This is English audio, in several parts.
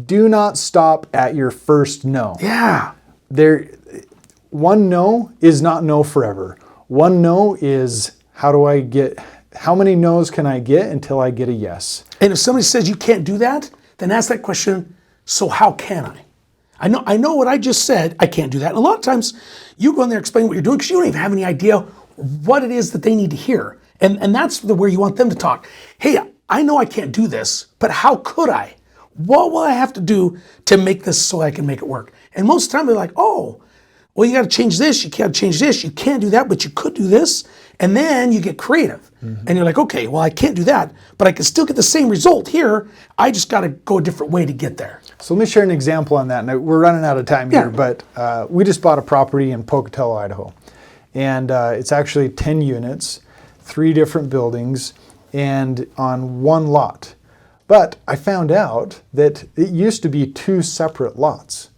do not stop at your first no. Yeah. One no is not no forever. One no is how many no's can I get until I get a yes? And if somebody says you can't do that, then ask that question, so how can I? I know what I just said, I can't do that. And a lot of times you go in there explain what you're doing because you don't even have any idea what it is that they need to hear. And that's where you want them to talk. Hey, I know I can't do this, but how could I? What will I have to do to make this so I can make it work? And most of the time they're like, oh, well, you got to change this, you can't change this, you can't do that, but you could do this. And then you get creative. And you're like, okay, well, I can't do that, but I can still get the same result here. I just got to go a different way to get there. So let me share an example on that. Now, we're running out of time here, but we just bought a property in Pocatello, Idaho. And it's actually 10 units, 3 different buildings, and on one lot. But I found out that it used to be 2 separate lots.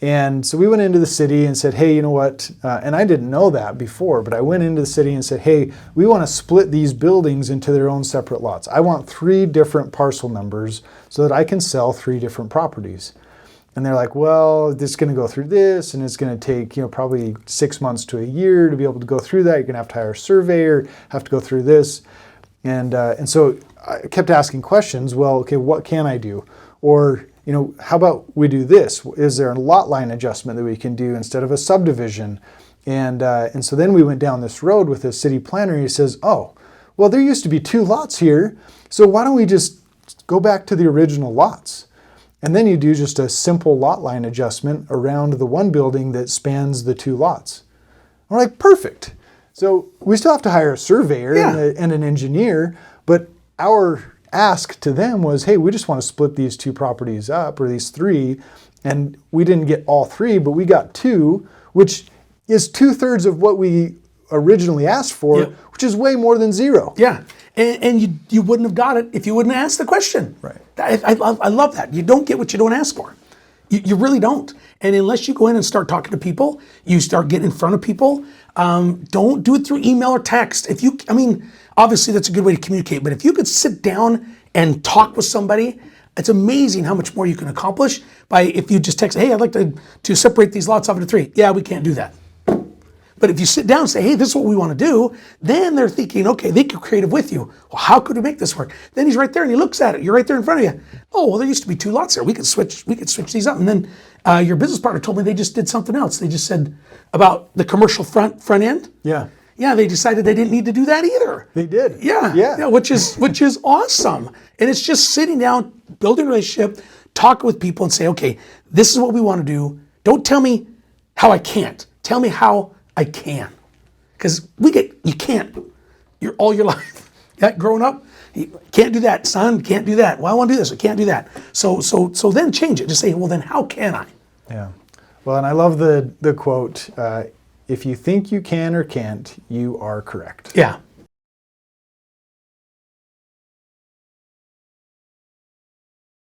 And so we went into the city and said, hey, you know what? And I didn't know that before, but I went into the city and said, hey, we want to split these buildings into their own separate lots. I want 3 different parcel numbers so that I can sell 3 different properties. And they're like, well, this is going to go through this, and it's going to take, probably 6 months to a year to be able to go through that. You're going to have to hire a surveyor, have to go through this. And so I kept asking questions. Well, okay, what can I do? Or, how about we do this? Is there a lot line adjustment that we can do instead of a subdivision? And so then we went down this road with the city planner. And he says, oh, well, there used to be 2 lots here. So why don't we just go back to the original lots? And then you do just a simple lot line adjustment around the one building that spans the 2 lots. We're like, perfect. So we still have to hire a surveyor and an engineer, but our ask to them was, hey, we just want to split these 2 properties up, or these 3, and we didn't get all 3, but we got 2, which is 2/3 of what we originally asked for, which is way more than 0. Yeah, and you wouldn't have got it if you wouldn't have asked the question. Right. I love that. You don't get what you don't ask for. You really don't. And unless you go in and start talking to people, you start getting in front of people. Don't do it through email or text. Obviously that's a good way to communicate, but if you could sit down and talk with somebody, it's amazing how much more you can accomplish if you just text, hey, I'd like to separate these lots off into 3. Yeah, we can't do that. But if you sit down and say, hey, this is what we want to do, then they're thinking, okay, they get creative with you. Well, how could we make this work? Then he's right there and he looks at it. You're right there in front of you. Oh, well, there used to be 2 lots there. We could switch these up. And then your business partner told me they just did something else. They just said about the commercial front end. Yeah. Yeah, they decided they didn't need to do that either. They did. Yeah, which is awesome. And it's just sitting down, building a relationship, talking with people and say, okay, this is what we want to do. Don't tell me how I can't. Tell me how I can. Because you can't. You're all your life. Growing up, you can't do that, son, can't do that. Well, I want to do this, I can't do that. So then change it. Just say, well, then how can I? Yeah. Well, and I love the quote, if you think you can or can't, you are correct. Yeah.